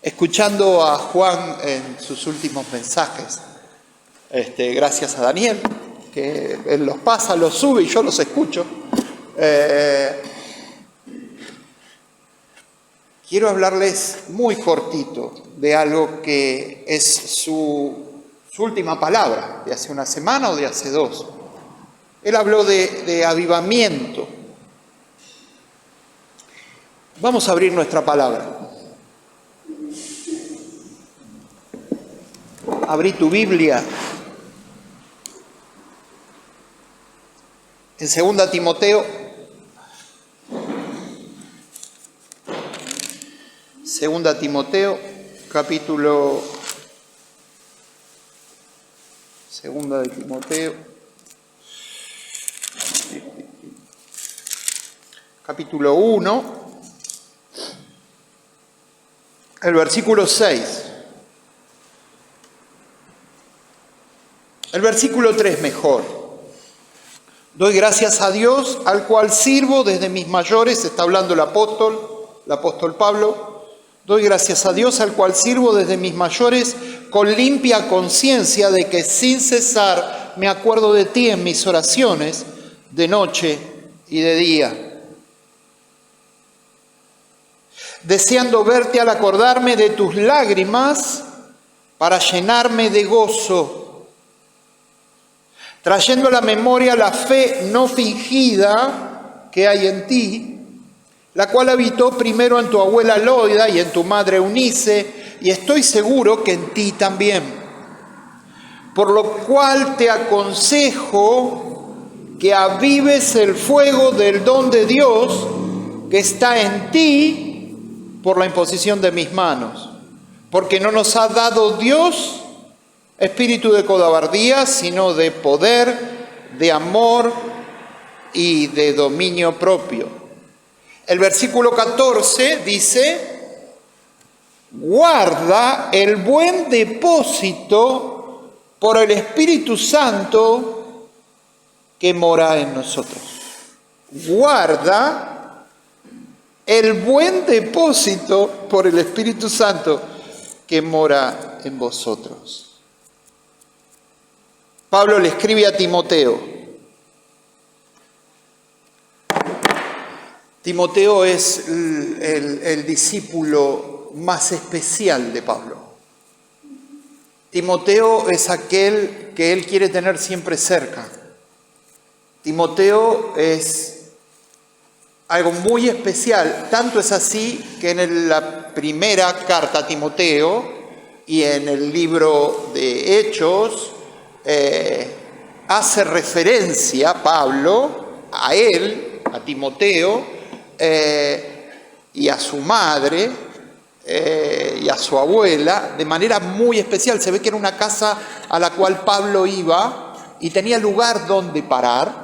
Escuchando a Juan en sus últimos mensajes, gracias a Daniel, que él los pasa, los sube y yo los escucho, quiero hablarles muy cortito de algo que es su última palabra, de hace una semana o de hace dos. Él habló de avivamiento. Vamos a abrir nuestra palabra. Abrí tu Biblia en 2 Timoteo, capítulo 1, el versículo 6. El versículo 3 mejor. Doy gracias a Dios, al cual sirvo desde mis mayores, está hablando el apóstol Pablo. Doy gracias a Dios, al cual sirvo desde mis mayores, con limpia conciencia de que sin cesar me acuerdo de ti en mis oraciones, de noche y de día. Deseando verte al acordarme de tus lágrimas, para llenarme de gozo, trayendo a la memoria la fe no fingida que hay en ti, la cual habitó primero en tu abuela Loida y en tu madre Eunice, y estoy seguro que en ti también. Por lo cual te aconsejo que avives el fuego del don de Dios que está en ti por la imposición de mis manos. Porque no nos ha dado Dios espíritu de cobardía, sino de poder, de amor y de dominio propio. El versículo 14 dice: guarda el buen depósito por el Espíritu Santo que mora en nosotros. Guarda el buen depósito por el Espíritu Santo que mora en vosotros. Pablo le escribe a Timoteo. Timoteo es el discípulo más especial de Pablo. Timoteo es aquel que él quiere tener siempre cerca. Timoteo es algo muy especial, tanto es así que en la primera carta a Timoteo y en el libro de Hechos, hace referencia Pablo a él, a Timoteo, y a su madre y a su abuela de manera muy especial. Se ve que era una casa a la cual Pablo iba y tenía lugar donde parar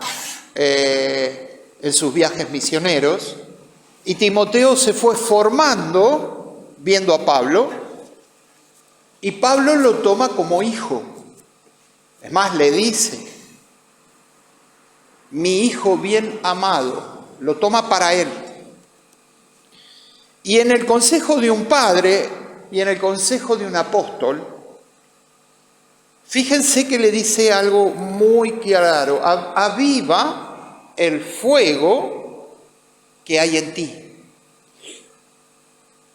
en sus viajes misioneros, y Timoteo se fue formando viendo a Pablo, y Pablo lo toma como hijo. Es más, le dice: mi hijo bien amado, lo toma para él. Y en el consejo de un padre y en el consejo de un apóstol, fíjense que le dice algo muy claro: aviva el fuego que hay en ti.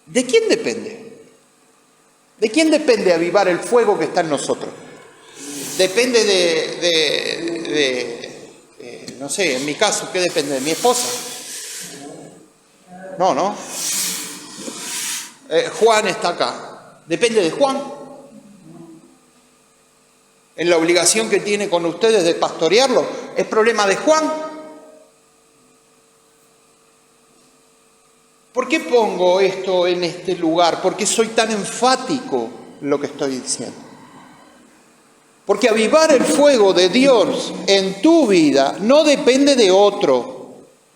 ¿De quién depende? ¿De quién depende avivar el fuego que está en nosotros? Depende no sé, en mi caso, ¿qué depende? ¿De mi esposa? No. Juan está acá. ¿Depende de Juan? ¿En la obligación que tiene con ustedes de pastorearlo? ¿Es problema de Juan? ¿Por qué pongo esto en este lugar? ¿Por qué soy tan enfático en lo que estoy diciendo? Porque avivar el fuego de Dios en tu vida no depende de otro,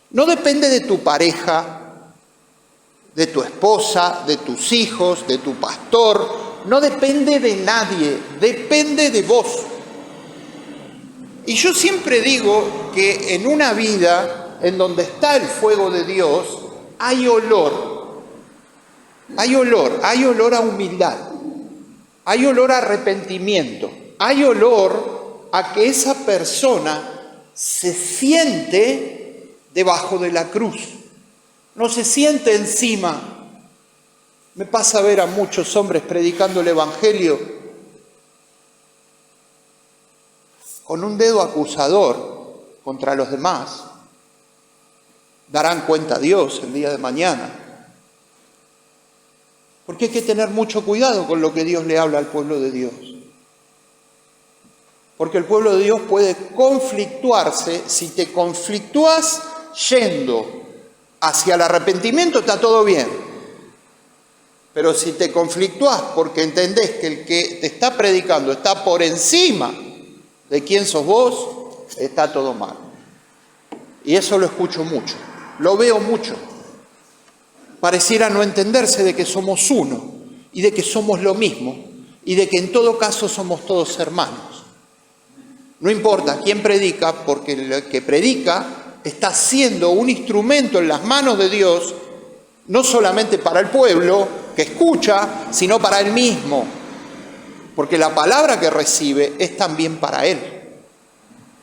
no depende de tu pareja, de tu esposa, de tus hijos, de tu pastor, no depende de nadie, depende de vos. Y yo siempre digo que en una vida en donde está el fuego de Dios hay olor. Hay olor a humildad, hay olor a arrepentimiento, hay olor a que esa persona se siente debajo de la cruz, no se siente encima. Me pasa ver a muchos hombres predicando el Evangelio con un dedo acusador contra los demás. Darán cuenta a Dios el día de mañana. Porque hay que tener mucho cuidado con lo que Dios le habla al pueblo de Dios. Porque el pueblo de Dios puede conflictuarse. Si te conflictúas yendo hacia el arrepentimiento, está todo bien. Pero si te conflictúas porque entendés que el que te está predicando está por encima de quién sos vos, está todo mal. Y eso lo escucho mucho, lo veo mucho. Pareciera no entenderse de que somos uno y de que somos lo mismo y de que en todo caso somos todos hermanos. No importa quién predica, porque el que predica está siendo un instrumento en las manos de Dios, no solamente para el pueblo que escucha, sino para él mismo. Porque la palabra que recibe es también para él,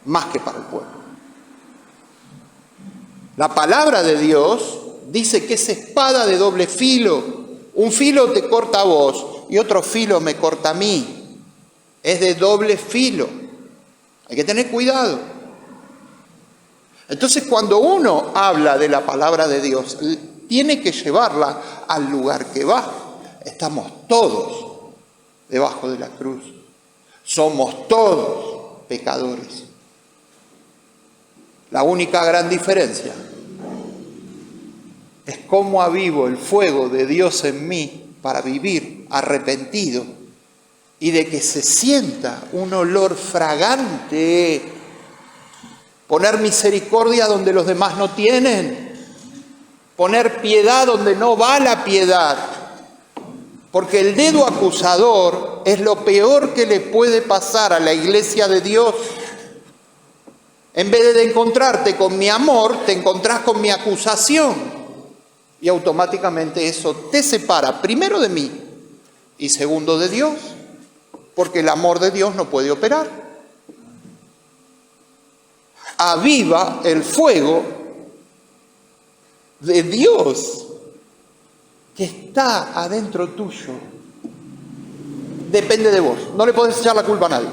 más que para el pueblo. La palabra de Dios dice que es espada de doble filo. Un filo te corta a vos y otro filo me corta a mí. Es de doble filo. Hay que tener cuidado. Entonces, cuando uno habla de la palabra de Dios, tiene que llevarla al lugar que va. Estamos todos debajo de la cruz. Somos todos pecadores. La única gran diferencia es cómo avivo el fuego de Dios en mí para vivir arrepentido y de que se sienta un olor fragante. Poner misericordia donde los demás no tienen. Poner piedad donde no va la piedad. Porque el dedo acusador es lo peor que le puede pasar a la iglesia de Dios. En vez de encontrarte con mi amor, te encontrás con mi acusación. Y automáticamente eso te separa, primero de mí y segundo de Dios. Porque el amor de Dios no puede operar. Aviva el fuego de Dios que está adentro tuyo. Depende de vos. No le podés echar la culpa a nadie.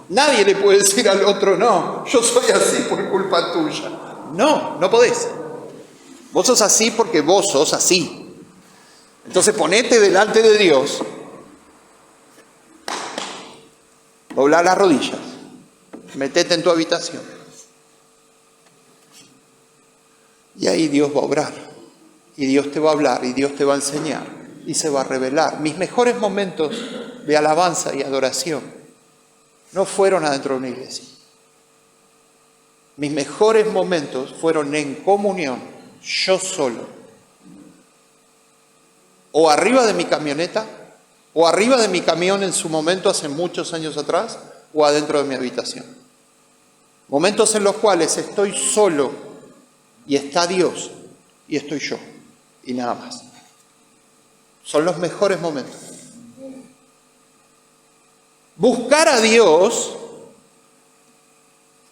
Nadie le puede decir al otro, no, yo soy así por culpa tuya. No, no podés. Vos sos así porque vos sos así. Entonces ponete delante de Dios, doblá las rodillas, metete en tu habitación. Y ahí Dios va a obrar, y Dios te va a hablar, y Dios te va a enseñar, y se va a revelar. Mis mejores momentos de alabanza y adoración no fueron adentro de una iglesia. Mis mejores momentos fueron en comunión, yo solo. O arriba de mi camioneta, o arriba de mi camión en su momento hace muchos años atrás, o adentro de mi habitación. Momentos en los cuales estoy solo, y está Dios, y estoy yo, y nada más. Son los mejores momentos. Buscar a Dios,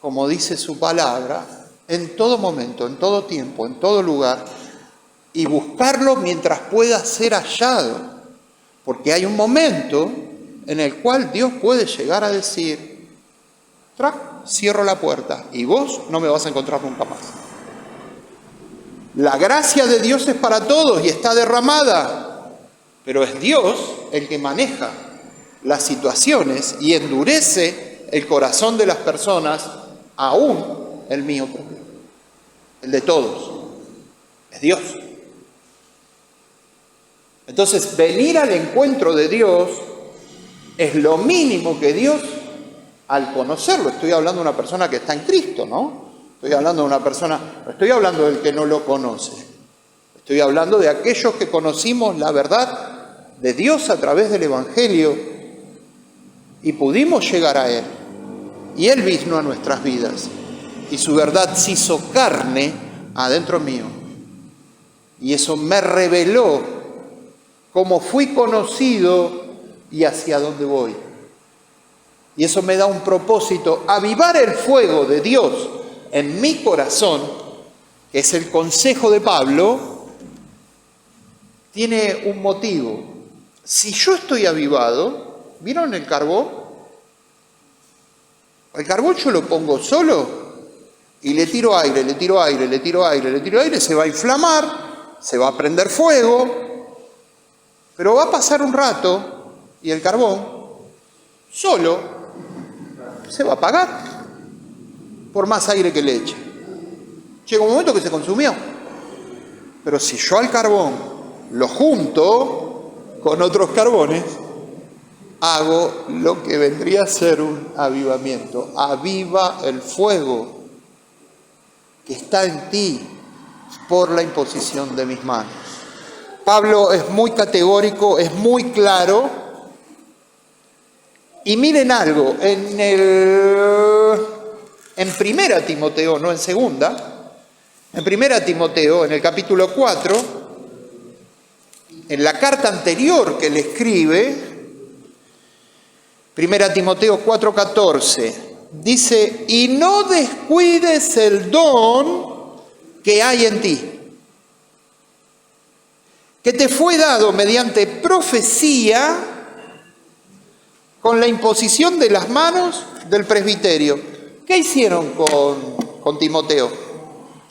como dice su palabra, en todo momento, en todo tiempo, en todo lugar, y buscarlo mientras pueda ser hallado. Porque hay un momento en el cual Dios puede llegar a decir, ¡trac!, cierro la puerta, y vos no me vas a encontrar nunca más. La gracia de Dios es para todos y está derramada, pero es Dios el que maneja las situaciones y endurece el corazón de las personas, aún el mío propio, el de todos. Es Dios. Entonces, venir al encuentro de Dios es lo mínimo que Dios, al conocerlo, estoy hablando de una persona que está en Cristo, ¿no? Estoy hablando de una persona, no estoy hablando del que no lo conoce. Estoy hablando de aquellos que conocimos la verdad de Dios a través del Evangelio y pudimos llegar a Él. Y Él vino a nuestras vidas y su verdad se hizo carne adentro mío. Y eso me reveló cómo fui conocido y hacia dónde voy. Y eso me da un propósito, avivar el fuego de Dios en mi corazón, que es el consejo de Pablo, tiene un motivo. Si yo estoy avivado, ¿vieron el carbón? El carbón yo lo pongo solo y le tiro aire, le tiro aire, le tiro aire, le tiro aire, se va a inflamar, se va a prender fuego, pero va a pasar un rato y el carbón solo se va a apagar por más aire que le eche. Llega un momento que se consumió. Pero si yo al carbón lo junto con otros carbones, hago lo que vendría a ser un avivamiento. Aviva el fuego que está en ti por la imposición de mis manos. Pablo es muy categórico, es muy claro. Y miren algo, en primera Timoteo, no en segunda, en primera Timoteo, en el capítulo 4, en la carta anterior que le escribe, primera Timoteo 4:14, dice, y no descuides el don que hay en ti, que te fue dado mediante profecía con la imposición de las manos del presbiterio. ¿Qué hicieron con Timoteo?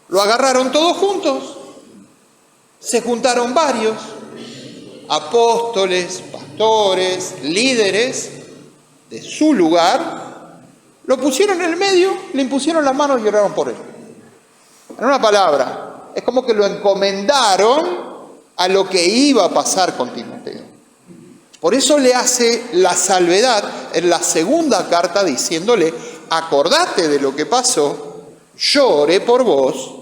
Lo agarraron todos juntos, se juntaron varios, apóstoles, pastores, líderes de su lugar, lo pusieron en el medio, le impusieron las manos y oraron por él. En una palabra, es como que lo encomendaron a lo que iba a pasar con Timoteo. Por eso le hace la salvedad en la segunda carta diciéndole, acordate de lo que pasó, yo oré por vos,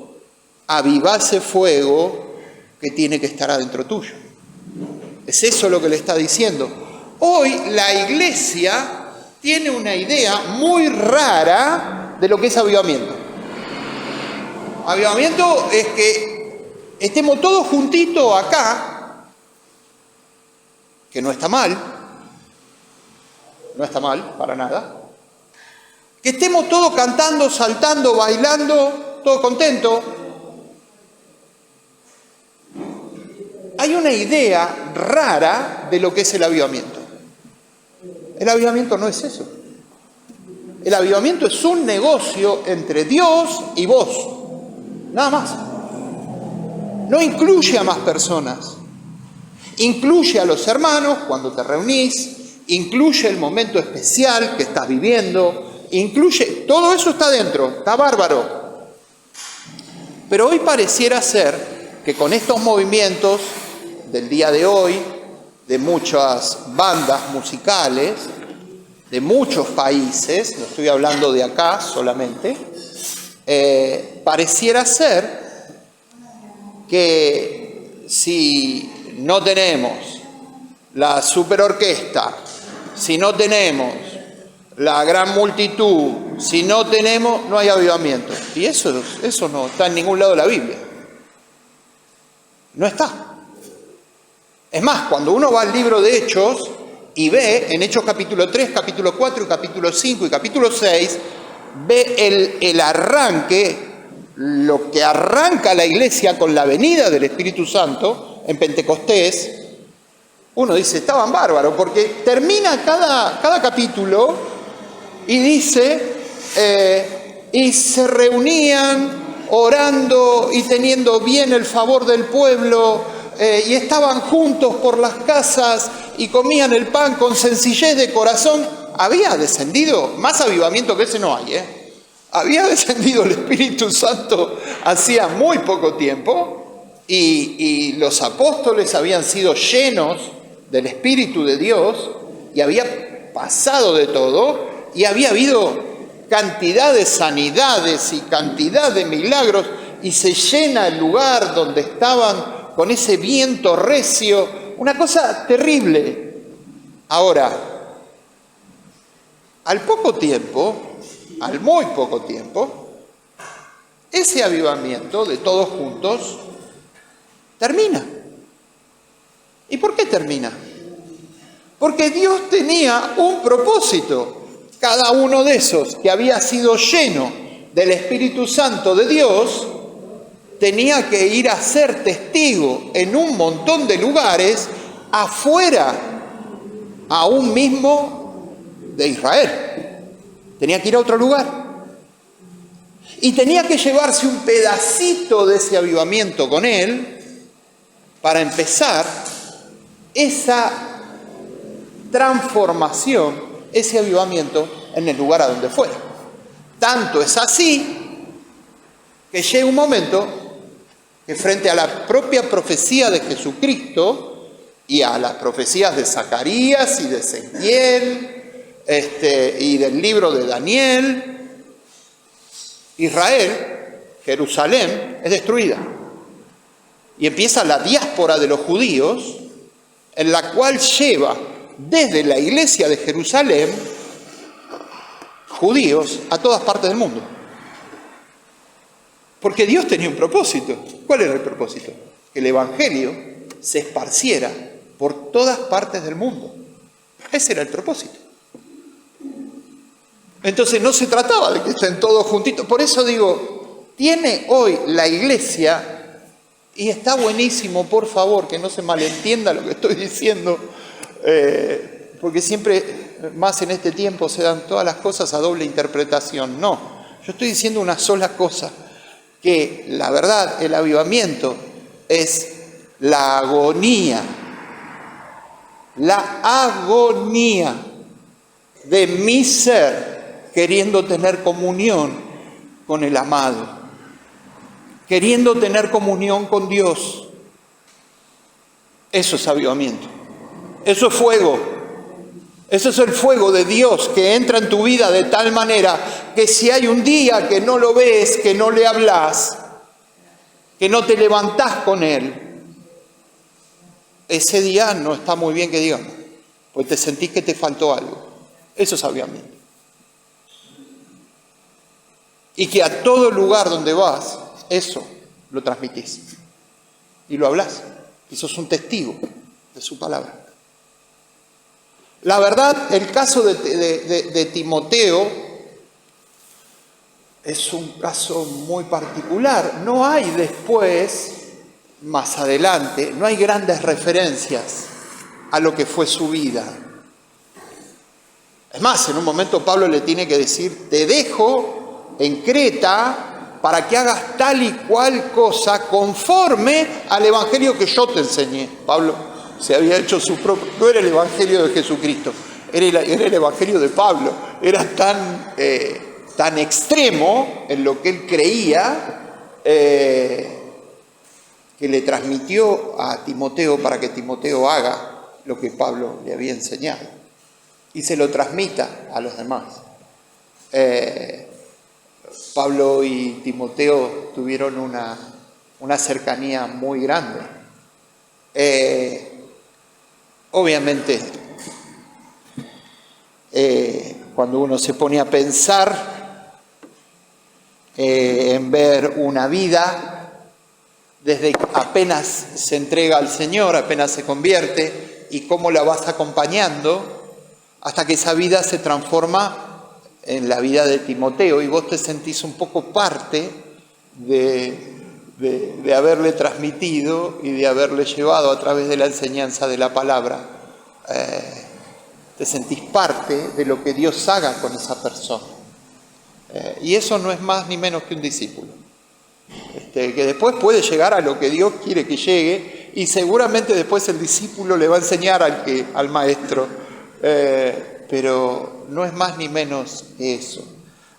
avivá ese fuego que tiene que estar adentro tuyo. Es eso lo que le está diciendo. Hoy la iglesia tiene una idea muy rara de lo que es avivamiento. Avivamiento es que estemos todos juntitos acá, que no está mal para nada, que estemos todos cantando, saltando, bailando, todos contentos. Hay una idea rara de lo que es el avivamiento. El avivamiento no es eso. El avivamiento es un negocio entre Dios y vos, nada más. No incluye a más personas. Incluye a los hermanos cuando te reunís, incluye el momento especial que estás viviendo, incluye, todo eso está dentro, está bárbaro. Pero hoy pareciera ser que con estos movimientos del día de hoy, de muchas bandas musicales, de muchos países, no estoy hablando de acá solamente, pareciera ser que si no tenemos la superorquesta, si no tenemos la gran multitud, si no tenemos, no hay avivamiento. Y eso no está en ningún lado de la Biblia. No está. Es más, cuando uno va al libro de Hechos y ve en Hechos capítulo 3, capítulo 4, y capítulo 5 y capítulo 6, ve el arranque, lo que arranca la iglesia con la venida del Espíritu Santo en Pentecostés. Uno dice, estaban bárbaros, porque termina cada capítulo y dice, y se reunían orando y teniendo bien el favor del pueblo, y estaban juntos por las casas y comían el pan con sencillez de corazón. Había descendido, más avivamiento que ese no hay, había descendido el Espíritu Santo hacía muy poco tiempo, y los apóstoles habían sido llenos del Espíritu de Dios, y había pasado de todo, y había habido cantidad de sanidades y cantidad de milagros, y se llena el lugar donde estaban con ese viento recio, una cosa terrible. Ahora, al muy poco tiempo, ese avivamiento de todos juntos termina. ¿Y por qué termina? Porque Dios tenía un propósito. Cada uno de esos que había sido lleno del Espíritu Santo de Dios tenía que ir a ser testigo en un montón de lugares afuera, aún mismo de Israel. Tenía que ir a otro lugar. Y tenía que llevarse un pedacito de ese avivamiento con él para empezar esa transformación, ese avivamiento en el lugar a donde fuera. Tanto es así que llega un momento que frente a la propia profecía de Jesucristo y a las profecías de Zacarías y de Ezequiel y del libro de Daniel, Israel, Jerusalén, es destruida. Y empieza la diáspora de los judíos, en la cual lleva desde la iglesia de Jerusalén judíos a todas partes del mundo. Porque Dios tenía un propósito. ¿Cuál era el propósito? Que el evangelio se esparciera por todas partes del mundo. Ese era el propósito. Entonces no se trataba de que estén todos juntitos. Por eso digo, tiene hoy la iglesia, y está buenísimo, por favor, que no se malentienda lo que estoy diciendo, porque siempre, más en este tiempo, se dan todas las cosas a doble interpretación. No, yo estoy diciendo una sola cosa, que la verdad, el avivamiento es la agonía de mi ser queriendo tener comunión con el amado, queriendo tener comunión con Dios. Eso es avivamiento, eso es fuego, eso es el fuego de Dios que entra en tu vida de tal manera que si hay un día que no lo ves, que no le hablas, que no te levantás con Él, ese día no está muy bien que digamos, pues te sentís que te faltó algo. Eso es avivamiento. Y que a todo lugar donde vas, eso lo transmitís. Y lo hablás. Y sos un testigo de su palabra. La verdad, el caso de Timoteo es un caso muy particular. No hay después, más adelante, no hay grandes referencias a lo que fue su vida. Es más, en un momento Pablo le tiene que decir, te dejo en Creta para que hagas tal y cual cosa conforme al evangelio que yo te enseñé. Pablo se había hecho su propio, no era el evangelio de Jesucristo, era el evangelio de Pablo. Era tan extremo en lo que él creía que le transmitió a Timoteo para que Timoteo haga lo que Pablo le había enseñado y se lo transmita a los demás. Pablo y Timoteo tuvieron una cercanía muy grande. Obviamente, cuando uno se pone a pensar en ver una vida, desde que apenas se entrega al Señor, apenas se convierte, y cómo la vas acompañando, hasta que esa vida se transforma en la vida de Timoteo, y vos te sentís un poco parte de haberle transmitido y de haberle llevado a través de la enseñanza de la palabra. Te sentís parte de lo que Dios haga con esa persona. Y eso no es más ni menos que un discípulo. Que después puede llegar a lo que Dios quiere que llegue, y seguramente después el discípulo le va a enseñar al maestro. Pero no es más ni menos que eso.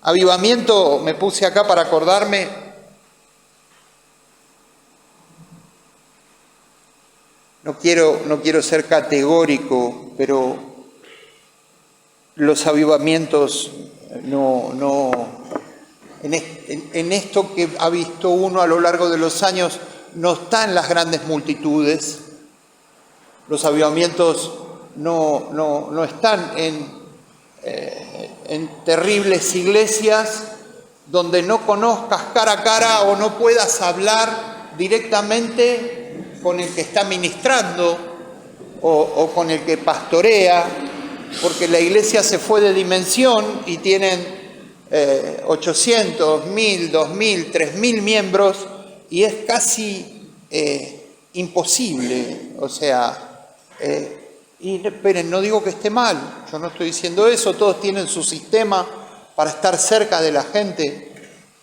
Avivamiento, me puse acá para acordarme. No quiero ser categórico, pero los avivamientos en esto que ha visto uno a lo largo de los años, no están las grandes multitudes. Los avivamientos no están en terribles iglesias donde no conozcas cara a cara o no puedas hablar directamente con el que está ministrando, o con el que pastorea, porque la iglesia se fue de dimensión y tienen 800, 1000, 2000, 3000 miembros y es casi imposible, o sea, y esperen, no digo que esté mal, yo no estoy diciendo eso, todos tienen su sistema para estar cerca de la gente,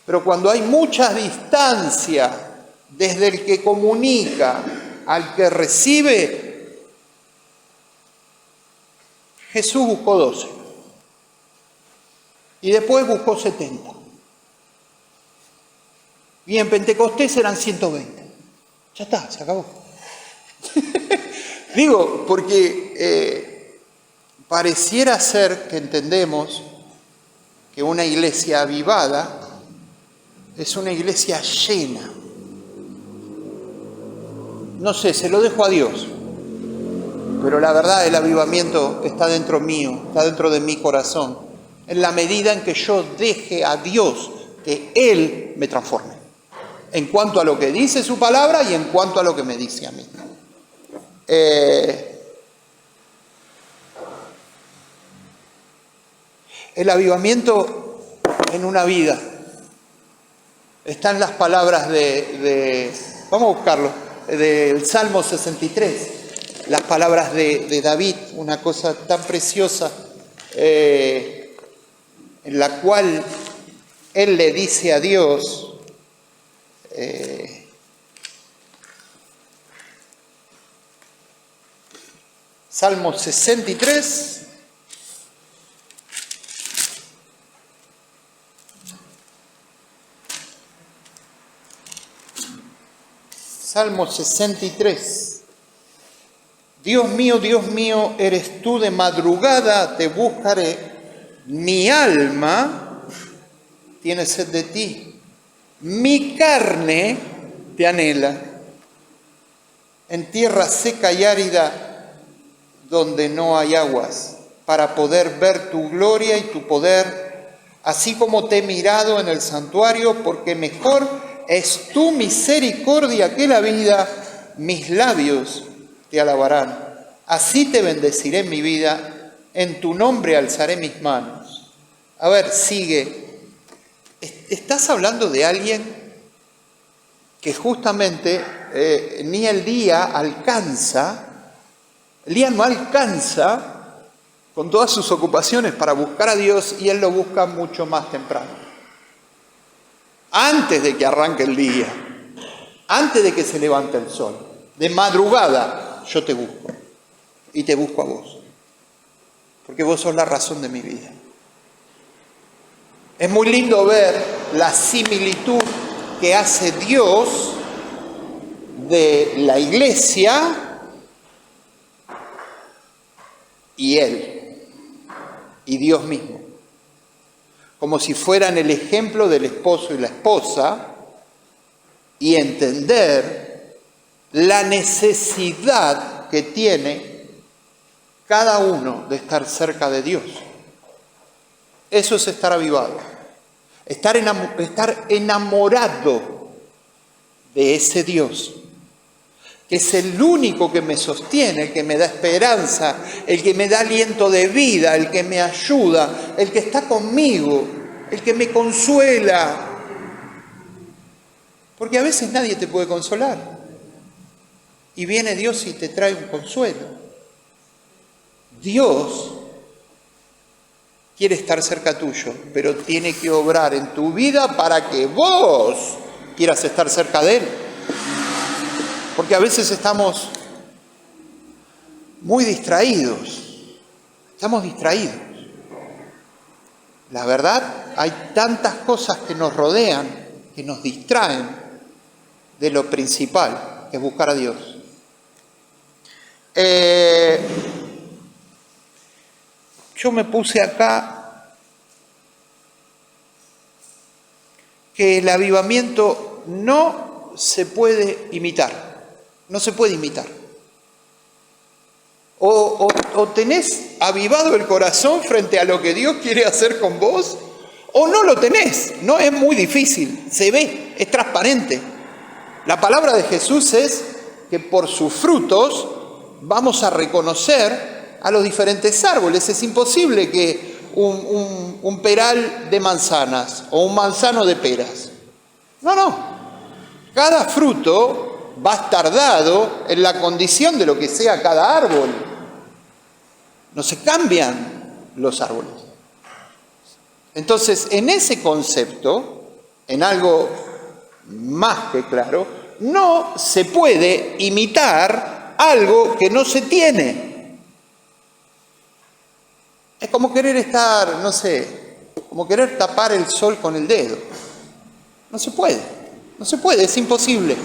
pero cuando hay mucha distancia desde el que comunica al que recibe, Jesús buscó 12 y después buscó 70. Y en Pentecostés eran 120. Ya está, se acabó. Digo, porque pareciera ser que entendemos que una iglesia avivada es una iglesia llena. No sé, se lo dejo a Dios. Pero la verdad, el avivamiento está dentro mío, está dentro de mi corazón, en la medida en que yo deje a Dios que Él me transforme, en cuanto a lo que dice su palabra y en cuanto a lo que me dice a mí. El avivamiento en una vida está en las palabras vamos a buscarlo, del Salmo 63. Las palabras de David, una cosa tan preciosa, en la cual él le dice a Dios, Salmo 63, Salmo 63. Dios mío, eres tú, de madrugada te buscaré, mi alma tiene sed de ti, mi carne te anhela, en tierra seca y árida, donde no hay aguas, para poder ver tu gloria y tu poder, así como te he mirado en el santuario, porque mejor es tu misericordia que la vida, mis labios te alabarán. Así te bendeciré en mi vida, en tu nombre alzaré mis manos. A ver, sigue. Estás hablando de alguien que justamente ni el día no alcanza con todas sus ocupaciones para buscar a Dios, y él lo busca mucho más temprano. Antes de que arranque el día, antes de que se levante el sol, de madrugada yo te busco y te busco a vos, porque vos sos la razón de mi vida. Es muy lindo ver la similitud que hace Dios de la iglesia y Él, y Dios mismo, como si fueran el ejemplo del esposo y la esposa, y entender la necesidad que tiene cada uno de estar cerca de Dios. Eso es estar avivado, estar enamorado de ese Dios, que es el único que me sostiene, el que me da esperanza, el que me da aliento de vida, el que me ayuda, el que está conmigo, el que me consuela. Porque a veces nadie te puede consolar, y viene Dios y te trae un consuelo. Dios quiere estar cerca tuyo, pero tiene que obrar en tu vida para que vos quieras estar cerca de Él. Porque a veces estamos muy distraídos. Estamos distraídos. La verdad, hay tantas cosas que nos rodean, que nos distraen de lo principal, que es buscar a Dios. Yo me puse acá que el avivamiento no se puede imitar. No se puede imitar. O tenés avivado el corazón frente a lo que Dios quiere hacer con vos, o no lo tenés. No es muy difícil, se ve, es transparente. La palabra de Jesús es que por sus frutos vamos a reconocer a los diferentes árboles. Es imposible que un peral de manzanas o un manzano de peras. No. Cada fruto va a estar dado en la condición de lo que sea cada árbol. No se cambian los árboles. Entonces, en ese concepto, en algo más que claro, no se puede imitar algo que no se tiene. Es como querer estar, no sé, como querer tapar el sol con el dedo. No se puede, es imposible.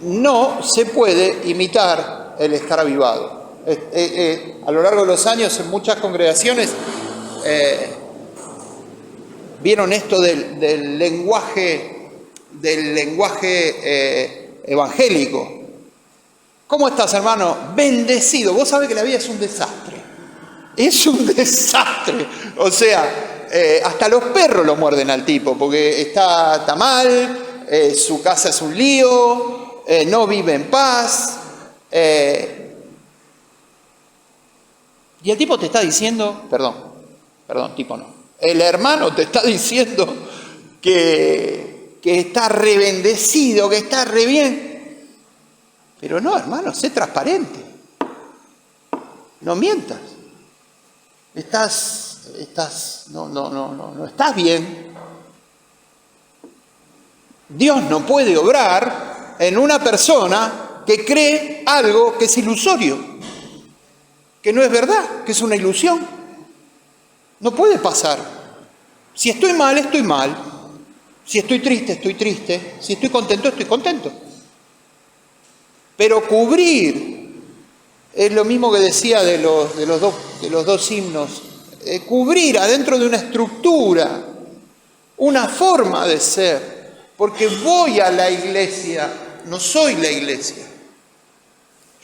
No se puede imitar el estar avivado. A lo largo de los años, en muchas congregaciones, vieron esto del lenguaje evangélico. ¿Cómo estás, hermano? Bendecido. Vos sabés que la vida es un desastre. Es un desastre. O sea, hasta los perros lo muerden al tipo, porque está mal, su casa es un lío, no vive en paz. Y el tipo te está diciendo, perdón, tipo no. El hermano te está diciendo que está re bendecido, que está re bien. Pero no, hermano, sé transparente. No mientas. No estás bien. Dios no puede obrar en una persona que cree algo que es ilusorio, que no es verdad, que es una ilusión. No puede pasar. Si estoy mal, estoy mal. Si estoy triste, estoy triste. Si estoy contento, estoy contento. Pero cubrir, es lo mismo que decía de los dos himnos, cubrir adentro de una estructura, una forma de ser, porque voy a la iglesia, no soy la iglesia.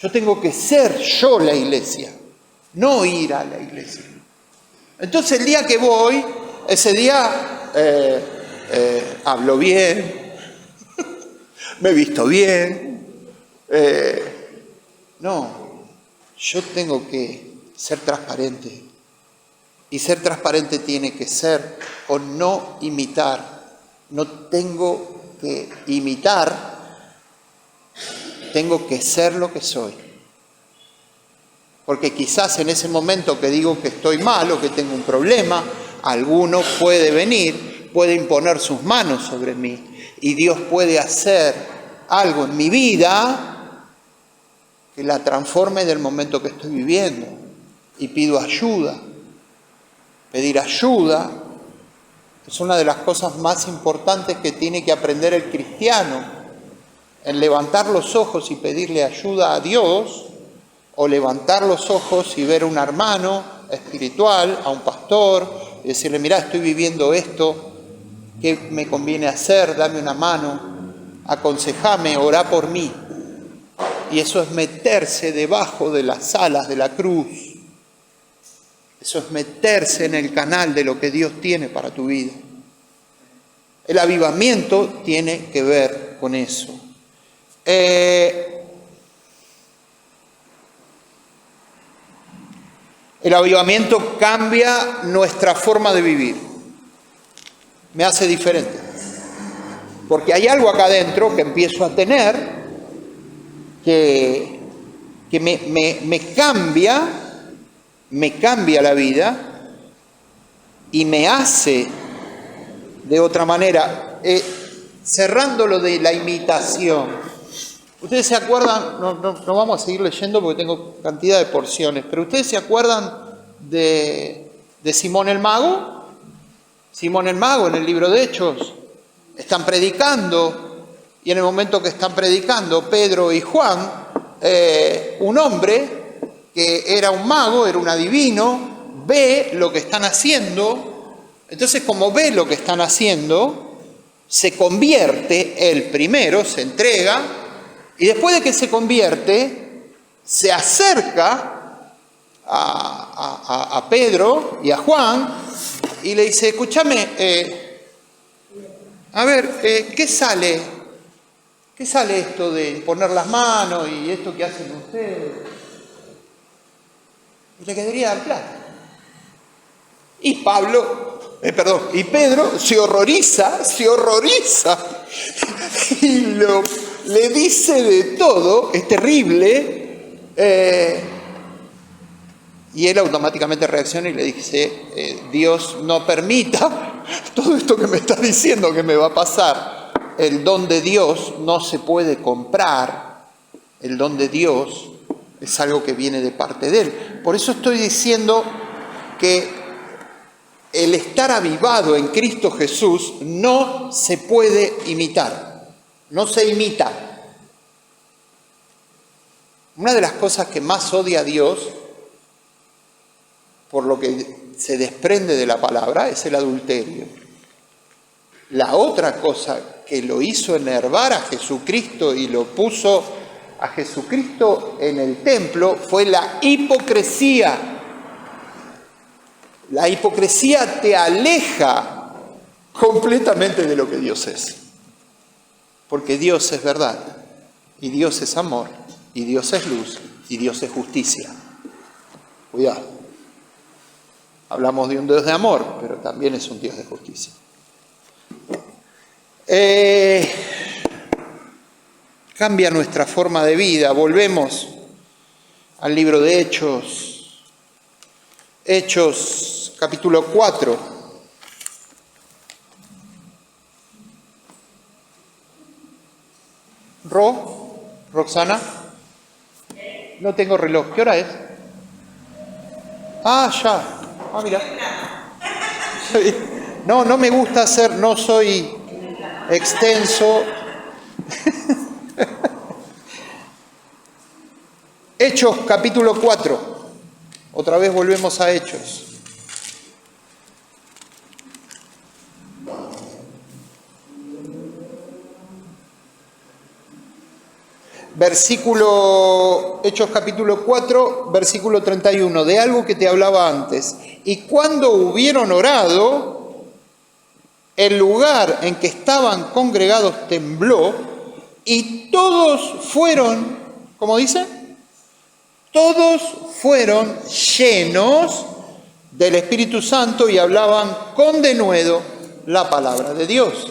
Yo tengo que ser yo la iglesia, no ir a la iglesia. Entonces el día que voy, ese día hablo bien, me visto bien. No, yo tengo que ser transparente. Y ser transparente tiene que ser o no imitar. No tengo que imitar, tengo que ser lo que soy. Porque quizás en ese momento que digo que estoy mal o que tengo un problema, alguno puede venir, puede imponer sus manos sobre mí y Dios puede hacer algo en mi vida que la transforme del momento que estoy viviendo. Y pido ayuda. Pedir ayuda es una de las cosas más importantes que tiene que aprender el cristiano, en levantar los ojos y pedirle ayuda a Dios, o levantar los ojos y ver a un hermano espiritual, a un pastor, y decirle, mirá, estoy viviendo esto, ¿qué me conviene hacer? Dame una mano, aconsejame, orá por mí. Y eso es meterse debajo de las alas de la cruz. Eso es meterse en el canal de lo que Dios tiene para tu vida. El avivamiento tiene que ver con eso. El avivamiento cambia nuestra forma de vivir. Me hace diferente. Porque hay algo acá adentro que empiezo a tener que me cambia la vida y me hace de otra manera. Cerrando lo de la imitación. Ustedes se acuerdan, no vamos a seguir leyendo porque tengo cantidad de porciones, pero ustedes se acuerdan de Simón el Mago. Simón el Mago en el libro de Hechos están predicando y en el momento que están predicando Pedro y Juan, un hombre que era un mago, era un adivino, ve lo que están haciendo. Entonces, como ve lo que están haciendo, se convierte él primero, se entrega. Y después de que se convierte, se acerca a Pedro y a Juan y le dice, escúchame, a ver, ¿qué sale ¿qué sale esto de poner las manos y esto que hacen ustedes? Y le quedaría dar plata. Y Pedro se horroriza y le dice de todo, es terrible, y él automáticamente reacciona y le dice, Dios no permita todo esto que me está diciendo que me va a pasar. El don de Dios no se puede comprar, el don de Dios es algo que viene de parte de Él. Por eso estoy diciendo que el estar avivado en Cristo Jesús no se puede imitar, no se imita. Una de las cosas que más odia a Dios, por lo que se desprende de la palabra, es el adulterio. La otra cosa que lo hizo enervar a Jesucristo y lo puso a Jesucristo en el templo fue la hipocresía. La hipocresía te aleja completamente de lo que Dios es. Porque Dios es verdad, y Dios es amor, y Dios es luz, y Dios es justicia. Cuidado. Hablamos de un Dios de amor, pero también es un Dios de justicia. Cambia nuestra forma de vida. Volvemos al libro de Hechos. Hechos, capítulo 4. Roxana. No tengo reloj. ¿Qué hora es? Ya. Mira. No me gusta hacer, no soy extenso. Hechos, capítulo 4. Otra vez volvemos a Hechos. Hechos capítulo 4, versículo 31, de algo que te hablaba antes. Y cuando hubieron orado, el lugar en que estaban congregados tembló y todos fueron, ¿cómo dice? Todos fueron llenos del Espíritu Santo y hablaban con denuedo la palabra de Dios.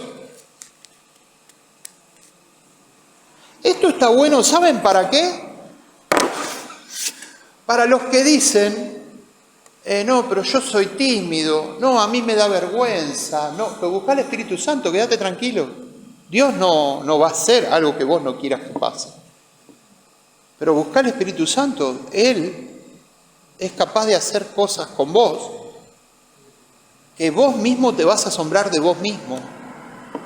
Esto está bueno, ¿saben para qué? Para los que dicen, no, pero yo soy tímido, no, a mí me da vergüenza, no, pero buscá el Espíritu Santo, quédate tranquilo. Dios no va a hacer algo que vos no quieras que pase. Pero buscá el Espíritu Santo, Él es capaz de hacer cosas con vos, que vos mismo te vas a asombrar de vos mismo.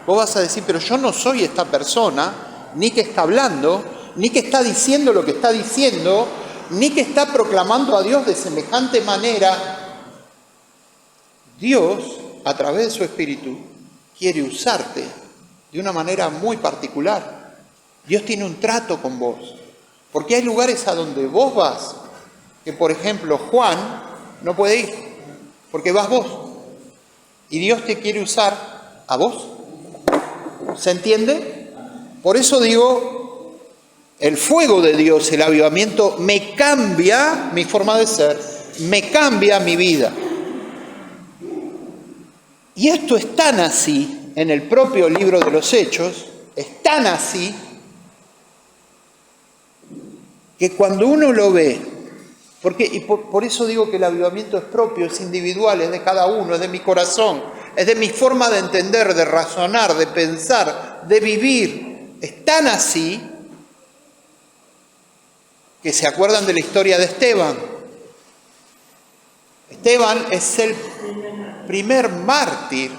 Vos vas a decir, pero yo no soy esta persona, ni que está hablando, ni que está diciendo lo que está diciendo, ni que está proclamando a Dios de semejante manera. Dios, a través de su Espíritu, quiere usarte de una manera muy particular. Dios tiene un trato con vos. Porque hay lugares a donde vos vas, que por ejemplo Juan no puede ir, porque vas vos. Y Dios te quiere usar a vos. ¿Se entiende? Por eso digo, el fuego de Dios, el avivamiento, me cambia mi forma de ser, me cambia mi vida. Y esto es tan así, en el propio libro de los Hechos, es tan así, que cuando uno lo ve, por eso digo que el avivamiento es propio, es individual, es de cada uno, es de mi corazón, es de mi forma de entender, de razonar, de pensar, de vivir. Es tan así que se acuerdan de la historia de Esteban. Esteban es el primer mártir.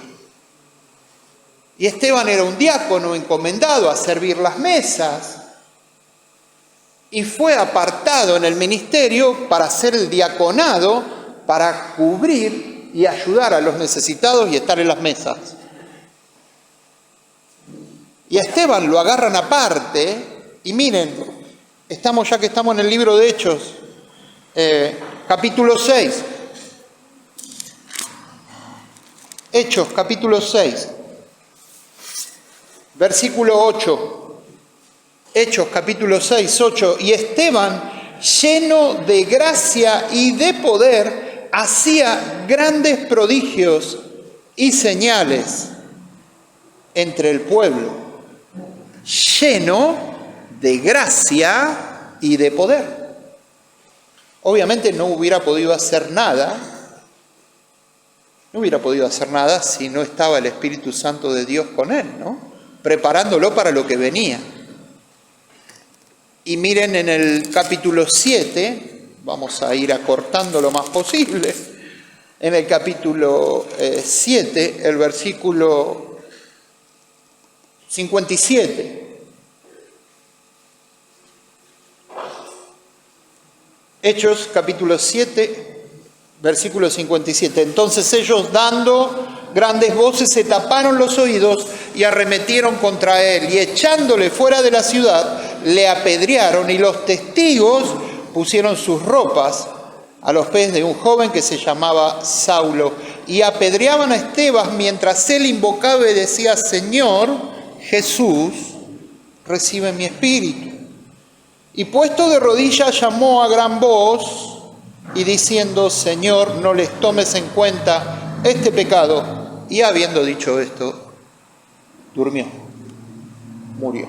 Y Esteban era un diácono encomendado a servir las mesas. Y fue apartado en el ministerio para hacer el diaconado, para cubrir y ayudar a los necesitados y estar en las mesas. Y a Esteban lo agarran aparte, y miren, ya que estamos en el libro de Hechos, capítulo 6. Hechos, capítulo 6, versículo 8. Hechos capítulo 6, 8, y Esteban, lleno de gracia y de poder, hacía grandes prodigios y señales entre el pueblo. Lleno de gracia y de poder. Obviamente no hubiera podido hacer nada si no estaba el Espíritu Santo de Dios con él, ¿no? Preparándolo para lo que venía. Y miren en el capítulo 7, vamos a ir acortando lo más posible, en el capítulo 7, el versículo 57. Hechos capítulo 7, versículo 57. Entonces ellos, dando grandes voces, se taparon los oídos y arremetieron contra él, y echándole fuera de la ciudad, le apedrearon, y los testigos pusieron sus ropas a los pies de un joven que se llamaba Saulo, y apedreaban a Esteban mientras él invocaba y decía: Señor Jesús, recibe mi espíritu. Y puesto de rodillas llamó a gran voz y diciendo: Señor, no les tomes en cuenta este pecado. Y habiendo dicho esto, durmió, murió.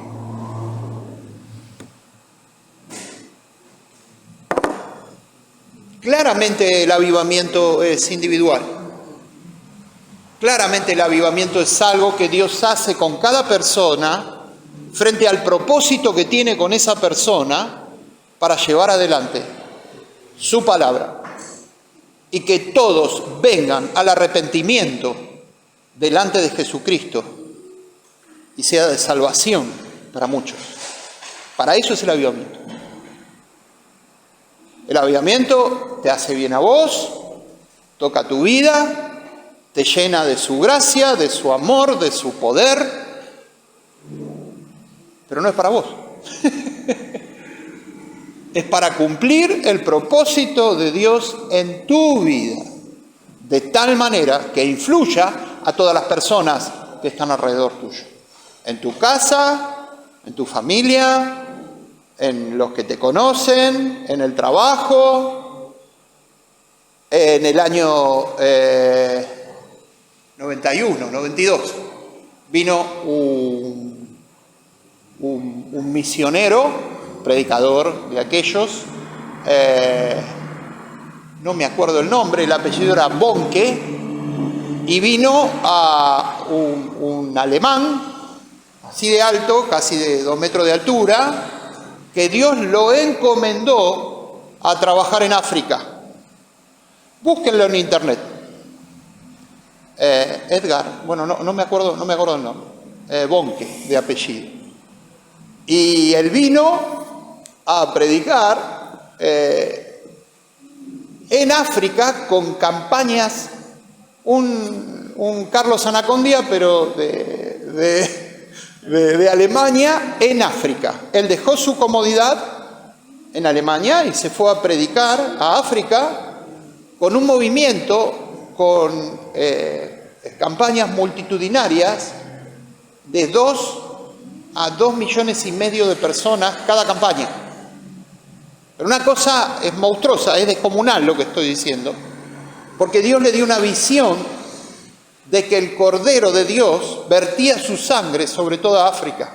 Claramente el avivamiento es individual. Claramente el avivamiento es algo que Dios hace con cada persona frente al propósito que tiene con esa persona para llevar adelante su palabra y que todos vengan al arrepentimiento delante de Jesucristo y sea de salvación para muchos. Para eso es el avivamiento. El avivamiento te hace bien a vos, toca tu vida, te llena de su gracia, de su amor, de su poder, pero no es para vos. Es para cumplir el propósito de Dios en tu vida, de tal manera que influya a todas las personas que están alrededor tuyo. En tu casa, en tu familia, en los que te conocen, en el trabajo. En el año 91, 92, vino un misionero, predicador de aquellos, no me acuerdo el nombre, el apellido era Bonke, y vino a un alemán, así de alto, casi de 2 metros de altura, que Dios lo encomendó a trabajar en África. Búsquenlo en internet. Edgar, bueno, no me acuerdo el nombre, Bonke de apellido. Y él vino a predicar en África con campañas, un Carlos Anacondia, pero de Alemania en África. Él dejó su comodidad en Alemania y se fue a predicar a África con un movimiento, con campañas multitudinarias de 2 a 2,5 millones de personas cada campaña. Pero una cosa es monstruosa, es descomunal lo que estoy diciendo, porque Dios le dio una visión de que el Cordero de Dios vertía su sangre sobre toda África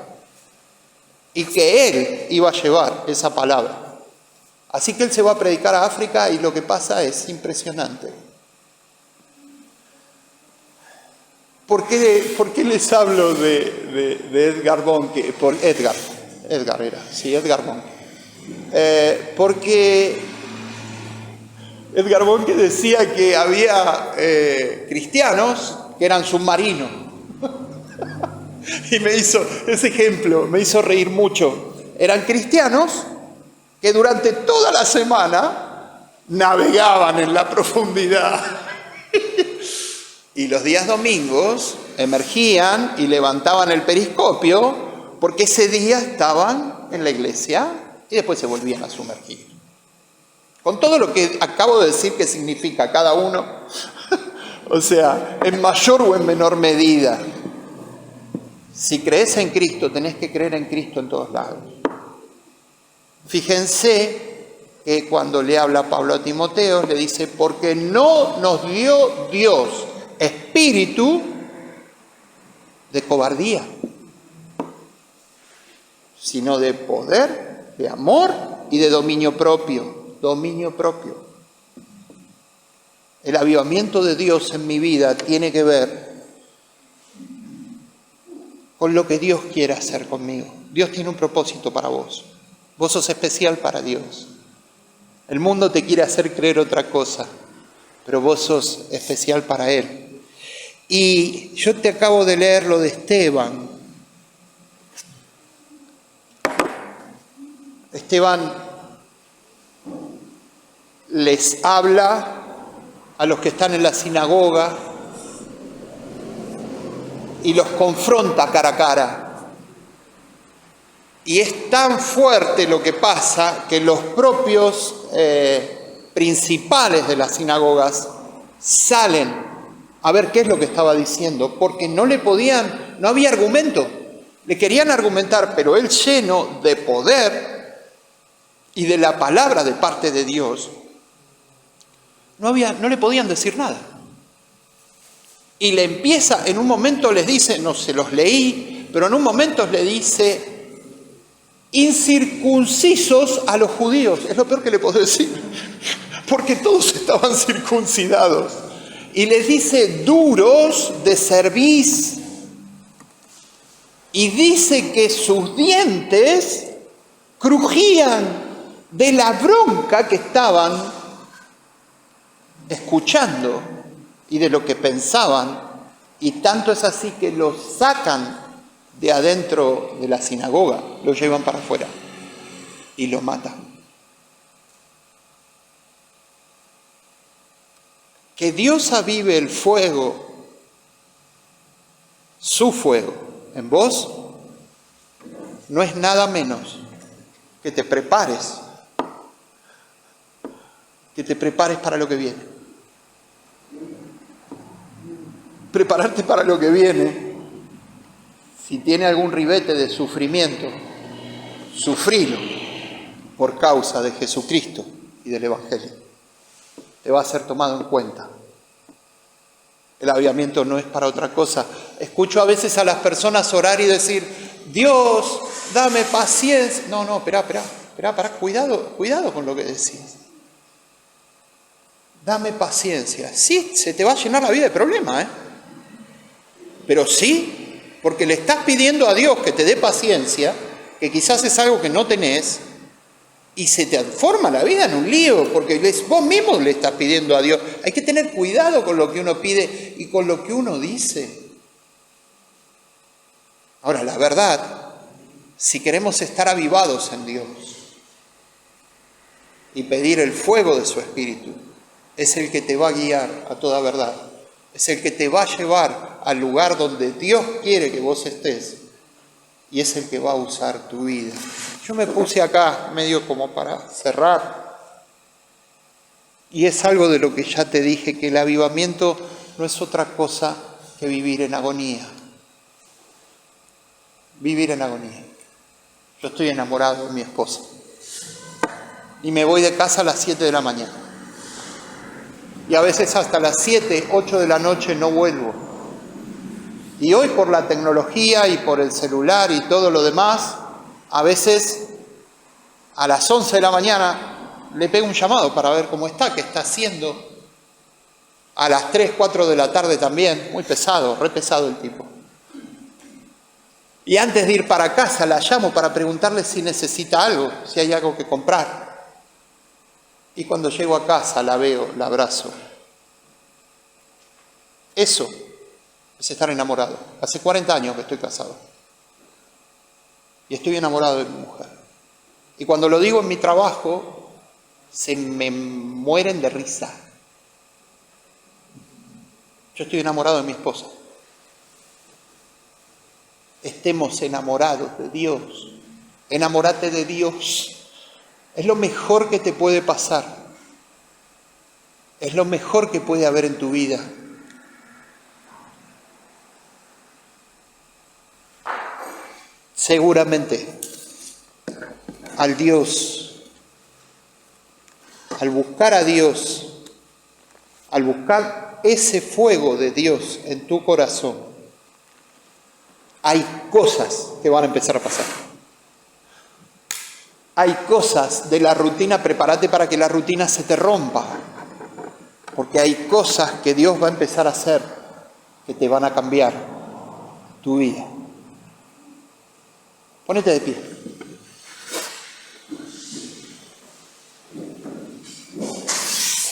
y que Él iba a llevar esa palabra. Así que Él se va a predicar a África y lo que pasa es impresionante. ¿Por qué les hablo de Edgar Bonke? Por Edgar Bonke. Porque Edgar Bonke decía que había cristianos que eran submarinos. Y ese ejemplo me hizo reír mucho. Eran cristianos que durante toda la semana navegaban en la profundidad. Y los días domingos emergían y levantaban el periscopio porque ese día estaban en la iglesia y después se volvían a sumergir. Con todo lo que acabo de decir que significa cada uno, o sea, en mayor o en menor medida. Si crees en Cristo, tenés que creer en Cristo en todos lados. Fíjense que cuando le habla Pablo a Timoteo, le dice, porque no nos dio Dios espíritu de cobardía, sino de poder, de amor y de dominio propio. Dominio propio. El avivamiento de Dios en mi vida tiene que ver con lo que Dios quiere hacer conmigo. Dios tiene un propósito para vos. Vos sos especial para Dios. El mundo te quiere hacer creer otra cosa, pero vos sos especial para Él. Y yo te acabo de leer lo de Esteban. Esteban les habla a los que están en la sinagoga y los confronta cara a cara. Y es tan fuerte lo que pasa que los propios principales de las sinagogas salen a ver qué es lo que estaba diciendo, porque no había argumento. Le querían argumentar, pero él, lleno de poder y de la palabra de parte de Dios, no le podían decir nada. Y le empieza, en un momento les dice, no se los leí, pero en un momento le dice, incircuncisos a los judíos. Es lo peor que le puedo decir, porque todos estaban circuncidados. Y les dice, duros de cerviz. Y dice que sus dientes crujían de la bronca que estaban escuchando y de lo que pensaban, y tanto es así que los sacan de adentro de la sinagoga, lo llevan para afuera y lo matan. Que Dios avive el fuego, su fuego, en vos, no es nada menos que te prepares para lo que viene. Prepararte para lo que viene, si tiene algún ribete de sufrimiento, sufrilo por causa de Jesucristo y del Evangelio. Te va a ser tomado en cuenta. El avivamiento no es para otra cosa. Escucho a veces a las personas orar y decir, Dios, dame paciencia. No, espera, cuidado con lo que decís. Dame paciencia. Sí, se te va a llenar la vida de problemas, pero sí, porque le estás pidiendo a Dios que te dé paciencia, que quizás es algo que no tenés, y se te transforma la vida en un lío, porque vos mismo le estás pidiendo a Dios. Hay que tener cuidado con lo que uno pide y con lo que uno dice. Ahora, la verdad, si queremos estar avivados en Dios y pedir el fuego de su Espíritu, es el que te va a guiar a toda verdad. Es el que te va a llevar al lugar donde Dios quiere que vos estés, y es el que va a usar tu vida. Yo me puse acá medio como para cerrar, y es algo de lo que ya te dije, que el avivamiento no es otra cosa que vivir en agonía. Vivir en agonía. Yo estoy enamorado de mi esposa y me voy de casa a las 7 de la mañana. Y a veces hasta las 7, 8 de la noche no vuelvo. Y hoy por la tecnología y por el celular y todo lo demás, a veces a las 11 de la mañana le pego un llamado para ver cómo está, qué está haciendo. A las 3, 4 de la tarde también, muy pesado, re pesado el tipo. Y antes de ir para casa la llamo para preguntarle si necesita algo, si hay algo que comprar. Y cuando llego a casa la veo, la abrazo. Eso es estar enamorado. Hace 40 años que estoy casado. Y estoy enamorado de mi mujer. Y cuando lo digo en mi trabajo, se me mueren de risa. Yo estoy enamorado de mi esposa. Estemos enamorados de Dios. Enamórate de Dios. Es lo mejor que te puede pasar. Es lo mejor que puede haber en tu vida. Seguramente al Dios, al buscar a Dios, al buscar ese fuego de Dios en tu corazón, hay cosas que van a empezar a pasar. Hay cosas de la rutina, prepárate para que la rutina se te rompa, porque hay cosas que Dios va a empezar a hacer que te van a cambiar tu vida. Ponete de pie.